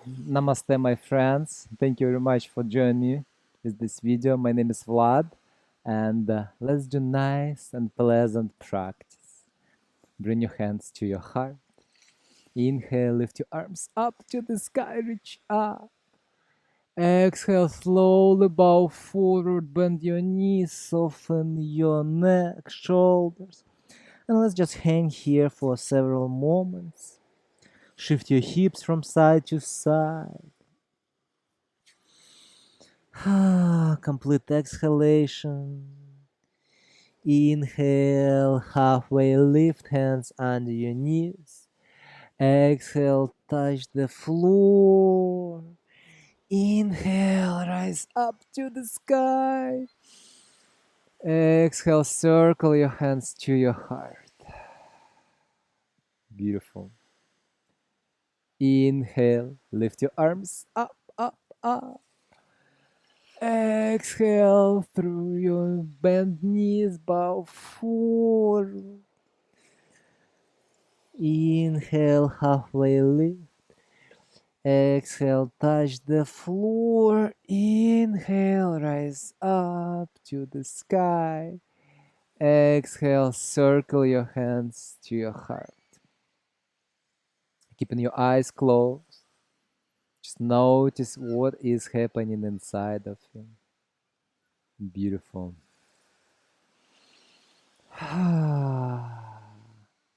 Namaste, my friends. Thank you very much for joining me with this video. My name is Vlad, and let's do nice and pleasant practice. Bring your hands to your heart. Inhale, lift your arms up to the sky, reach up. Exhale, slowly bow forward, bend your knees, soften your neck, shoulders. And let's just hang here for several moments. Shift your hips from side to side. Complete exhalation. Inhale, halfway lift, hands under your knees. Exhale, touch the floor. Inhale, rise up to the sky. Exhale, circle your hands to your heart. Beautiful. Inhale, lift your arms up, up, up. Exhale through your bent knees, bow forward. Inhale, halfway lift. Exhale, touch the floor. Inhale, rise up to the sky. Exhale, circle your hands to your heart. Keeping your eyes closed. Just notice what is happening inside of you. Beautiful.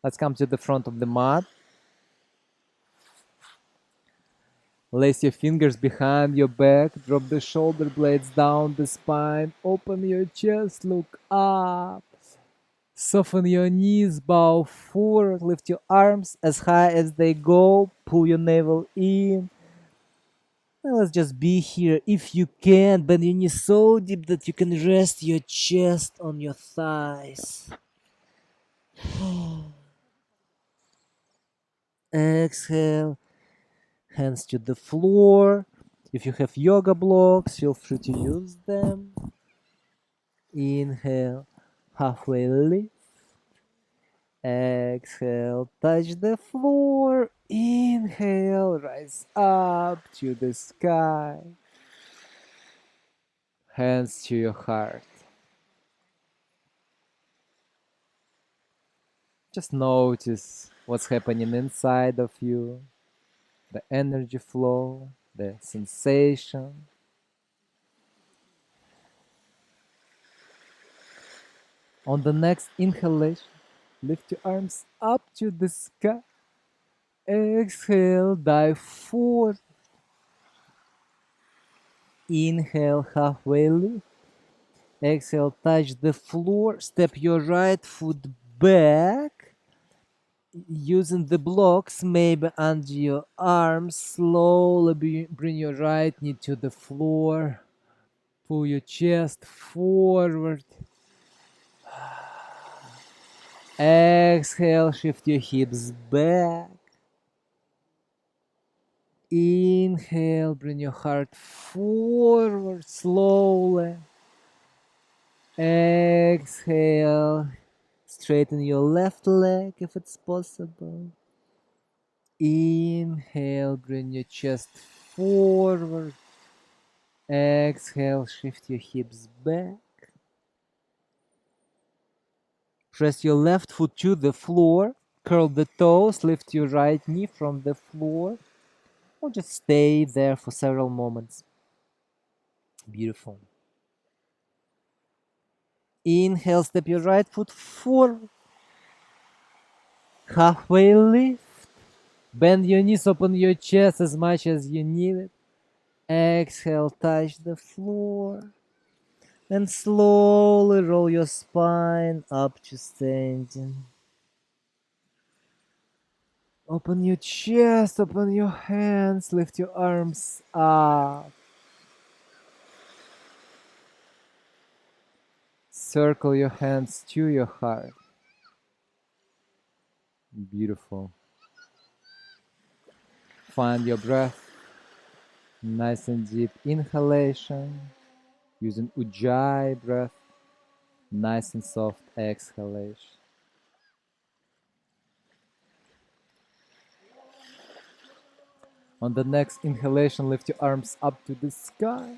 Let's come to the front of the mat. Place your fingers behind your back, drop the shoulder blades down the spine, open your chest, look up. Soften your knees, bow forward, lift your arms as high as they go, pull your navel in. And let's just be here. If you can, bend your knees so deep that you can rest your chest on your thighs. Exhale, hands to the floor. If you have yoga blocks, feel free to use them. Inhale, halfway lift. Exhale, touch the floor. Inhale, rise up to the sky. Hands to your heart. Just notice what's happening inside of you, the energy flow, the sensation. On the next inhalation, lift your arms up to the sky. Exhale, dive forward. Inhale, halfway lift. Exhale, touch the floor. Step your right foot back. Using the blocks maybe under your arms. Slowly bring your right knee to the floor. Pull your chest forward. Exhale, shift your hips back. Inhale, bring your heart forward slowly. Exhale, straighten your left leg if it's possible. Inhale, bring your chest forward. Exhale, shift your hips back. Press your left foot to the floor. Curl the toes, lift your right knee from the floor. Or just stay there for several moments. Beautiful. Inhale, step your right foot forward. Halfway lift. Bend your knees, open your chest as much as you need it. Exhale, touch the floor. And slowly roll your spine up to standing. Open your chest, open your hands, lift your arms up. Circle your hands to your heart. Beautiful. Find your breath. Nice and deep inhalation. Using Ujjayi breath. Nice and soft exhalation. On the next inhalation, lift your arms up to the sky.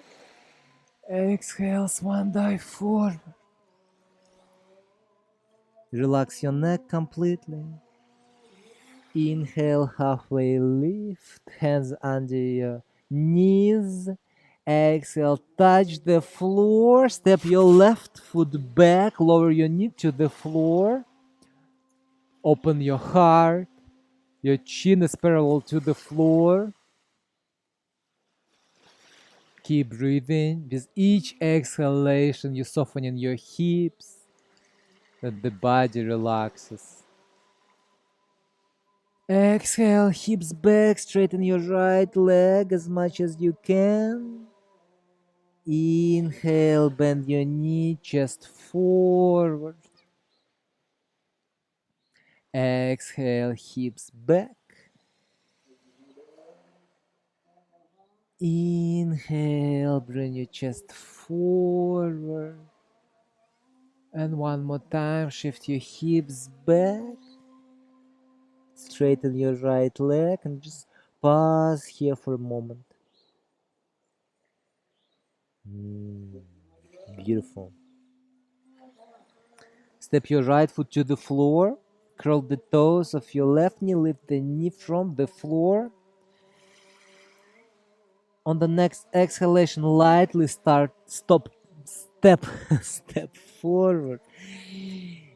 Exhale, swan dive forward. Relax your neck completely. Inhale, halfway lift, hands under your knees. Exhale, touch the floor. Step your left foot back, lower your knee to the floor. Open your heart. Your chin is parallel to the floor. Keep breathing. With each exhalation, you're softening your hips, that the body relaxes. Exhale, hips back, straighten your right leg as much as you can. Inhale, bend your knee, chest forward. Exhale, hips back. Inhale, bring your chest forward. And one more time, shift your hips back. Straighten your right leg and just pause here for a moment. Beautiful. Step your right foot to the floor. Curl the toes of your left knee. Lift the knee from the floor. On the next exhalation, lightly step forward.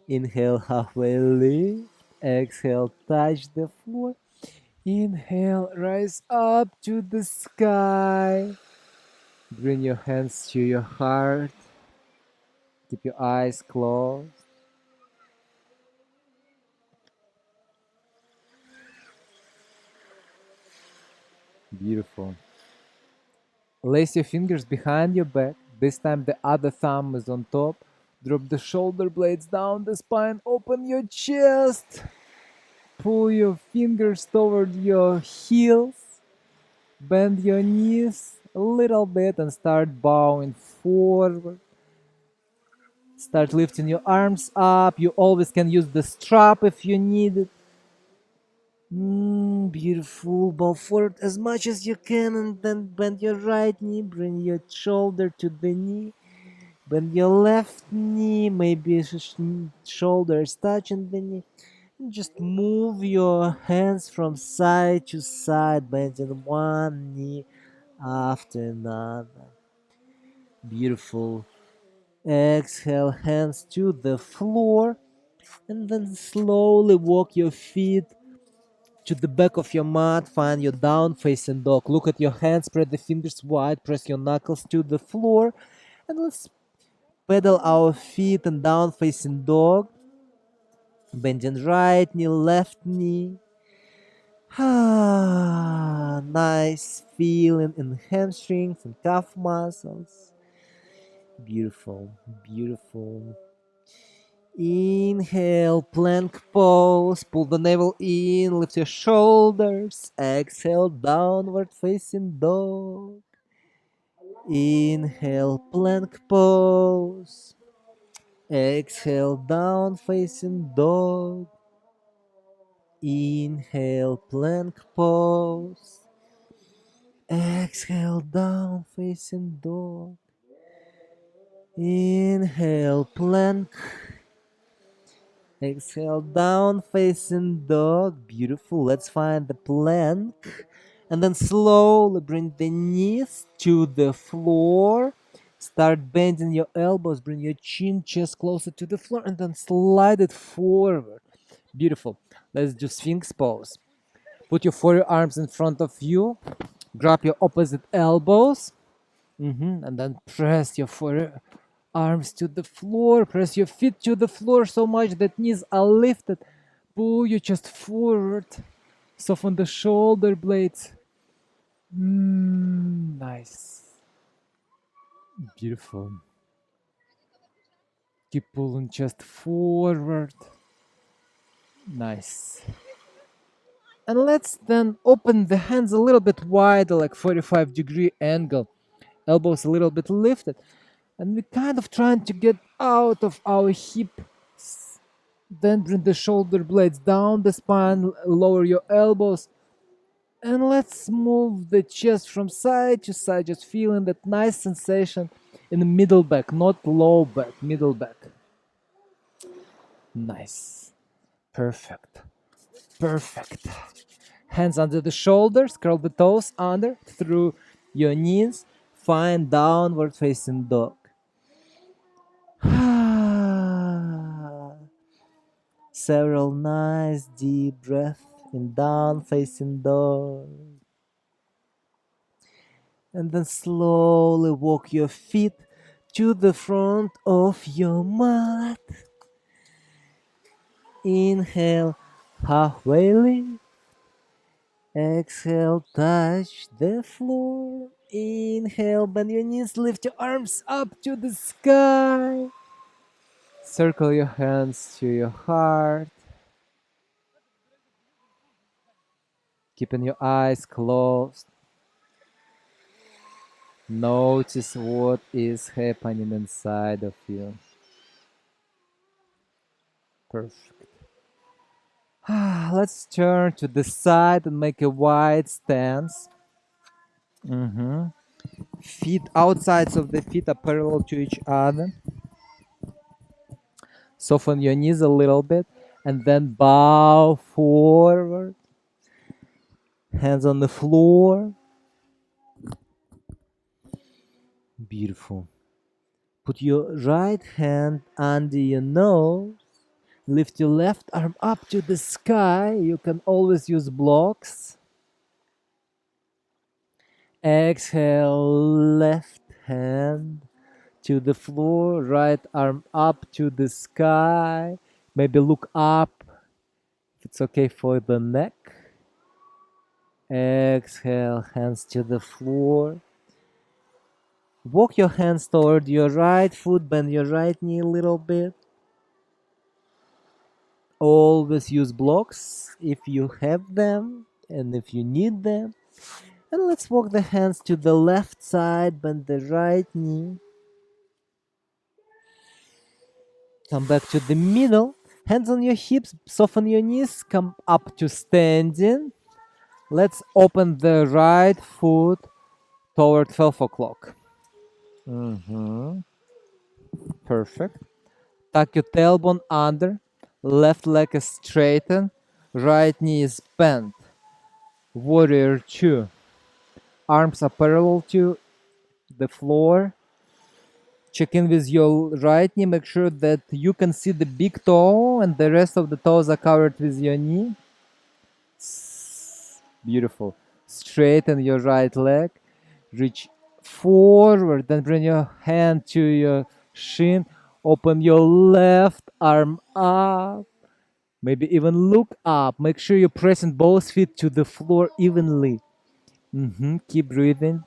Inhale, halfway lift. Exhale, touch the floor. Inhale, rise up to the sky. Bring your hands to your heart. Keep your eyes closed. Beautiful. Place your fingers behind your back. This time the other thumb is on top. Drop the shoulder blades down the spine. Open your chest. Pull your fingers toward your heels. Bend your knees a little bit and start bowing forward. Start lifting your arms up. You always can use the strap if you need it. Beautiful. Bow forward as much as you can and then bend your right knee. Bring your shoulder to the knee. Bend your left knee. Maybe shoulders touching the knee. And just move your hands from side to side, bending one knee after another. Beautiful. Exhale, hands to the floor. And then slowly walk your feet to the back of your mat. Find your down facing dog. Look at your hands, spread the fingers wide, press your knuckles to the floor. And let's pedal our feet and down facing dog. Bending right knee, left knee. Nice feeling in hamstrings and calf muscles. Beautiful, beautiful. Inhale, plank pose. Pull the navel in, lift your shoulders. Exhale, downward facing dog. Inhale, plank pose. Exhale, down facing dog. Inhale, plank pose. Exhale, down facing dog. Inhale, plank. Exhale, down facing dog. Beautiful. Let's find the plank. And then slowly bring the knees to the floor. Start bending your elbows. Bring your chin, chest closer to the floor. And then slide it forward. Beautiful. Let's do Sphinx pose. Put your forearms in front of you. Grab your opposite elbows. And then press your forearms to the floor. Press your feet to the floor so much that knees are lifted. Pull your chest forward. Soften the shoulder blades. Nice. Beautiful. Keep pulling chest forward. Nice. And let's then open the hands a little bit wider, like 45-degree angle. Elbows a little bit lifted. And we're kind of trying to get out of our hip. Then bring the shoulder blades down the spine, lower your elbows. And let's move the chest from side to side, just feeling that nice sensation in the middle back, not low back, middle back. Nice. Perfect. Perfect. Hands under the shoulders, curl the toes under through your knees. Find downward facing dog. Several nice deep breaths in down facing dog. And then slowly walk your feet to the front of your mat. Inhale, halfway lift. Exhale, touch the floor. Inhale, bend your knees, lift your arms up to the sky. Circle your hands to your heart. Keeping your eyes closed. Notice what is happening inside of you. Perfect. Let's turn to the side and make a wide stance. Feet, outsides of the feet are parallel to each other. Soften your knees a little bit and then bow forward. Hands on the floor. Beautiful. Put your right hand under your nose. Lift your left arm up to the sky. You can always use blocks. Exhale, left hand to the floor, right arm up to the sky. Maybe look up if it's okay for the neck. Exhale, hands to the floor. Walk your hands toward your right foot, bend your right knee a little bit. Always use blocks if you have them and if you need them. And let's walk the hands to the left side, bend the right knee. Come back to the middle. Hands on your hips, soften your knees, come up to standing. Let's open the right foot toward 12 o'clock. Perfect. Tuck your tailbone under. Left leg is straightened. Right knee is bent. Warrior 2. Arms are parallel to the floor. Check in with your right knee. Make sure that you can see the big toe and the rest of the toes are covered with your knee. Beautiful. Straighten your right leg. Reach forward. Then bring your hand to your shin. Open your left arm up. Maybe even look up. Make sure you're pressing both feet to the floor evenly. Keep breathing.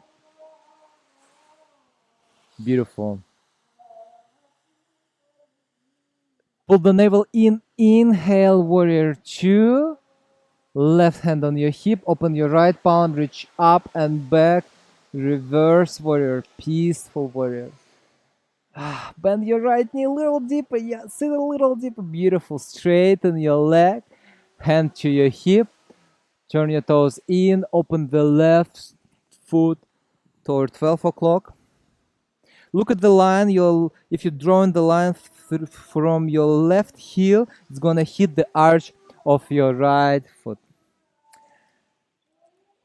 Beautiful. Pull the navel in. Inhale, warrior 2. Left hand on your hip. Open your right palm. Reach up and back. Reverse warrior. Peaceful warrior. Bend your right knee a little deeper. Yeah, sit a little deeper. Beautiful. Straighten your leg. Hand to your hip. Turn your toes in. Open the left foot toward 12 o'clock. Look at the line. If you're drawing the line from your left heel, it's gonna hit the arch of your right foot.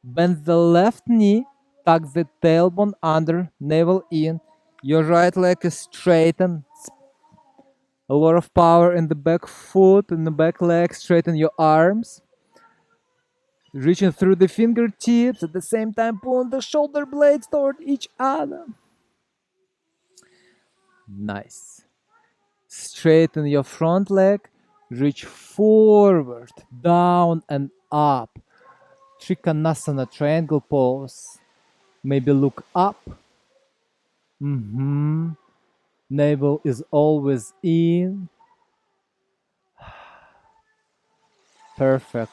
Bend the left knee. Tuck the tailbone under. Navel in. Your right leg is straightened. A lot of power in the back foot, in the back leg. Straighten your arms. Reaching through the fingertips. At the same time, pulling the shoulder blades toward each other. Nice. Straighten your front leg. Reach forward, down and up. Trikonasana, triangle pose. Maybe look up. Navel is always in. Perfect.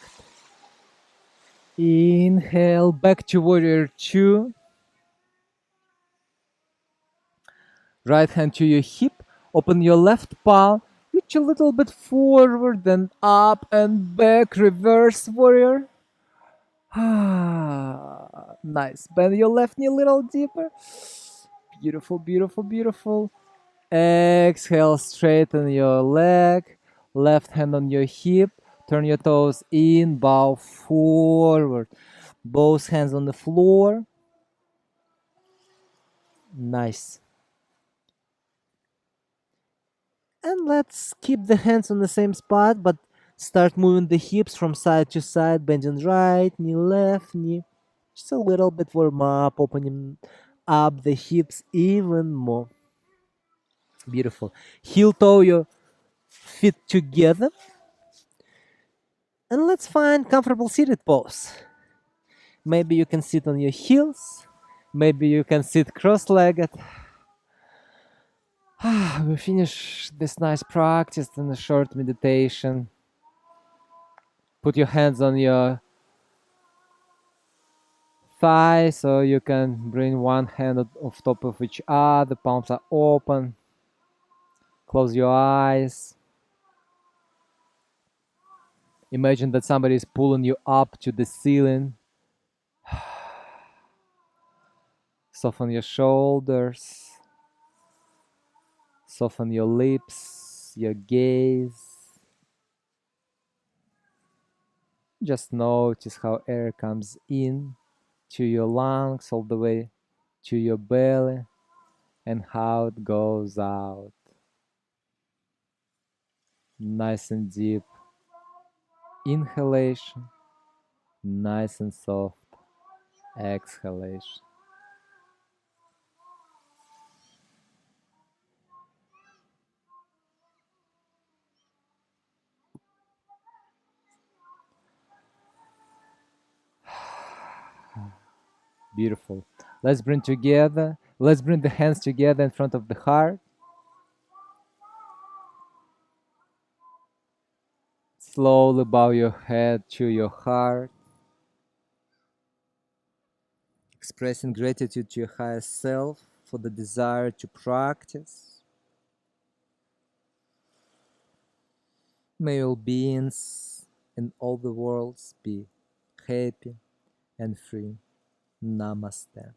Inhale, back to warrior 2. Right hand to your hip. Open your left palm. Reach a little bit forward, then up and back. Reverse warrior. Nice. Bend your left knee a little deeper. Beautiful, beautiful, beautiful. Exhale, straighten your leg. Left hand on your hip. Turn your toes in, bow forward. Both hands on the floor. Nice. And let's keep the hands on the same spot, but start moving the hips from side to side, bending right knee, left knee. Just a little bit warm up, opening up the hips even more. Beautiful. Heel toe your feet together. And let's find comfortable seated pose. Maybe you can sit on your heels. Maybe you can sit cross-legged. We finish this nice practice in a short meditation. Put your hands on your thigh so you can bring one hand off top of each other. Palms are open. Close your eyes. Imagine that somebody is pulling you up to the ceiling. Soften your shoulders. Soften your lips, your gaze. Just notice how air comes in to your lungs all the way to your belly and how it goes out. Nice and deep inhalation, nice and soft exhalation. Beautiful. Let's bring the hands together in front of the heart. Slowly bow your head to your heart. Expressing gratitude to your higher self for the desire to practice. May all beings in all the worlds be happy and free. Namaste.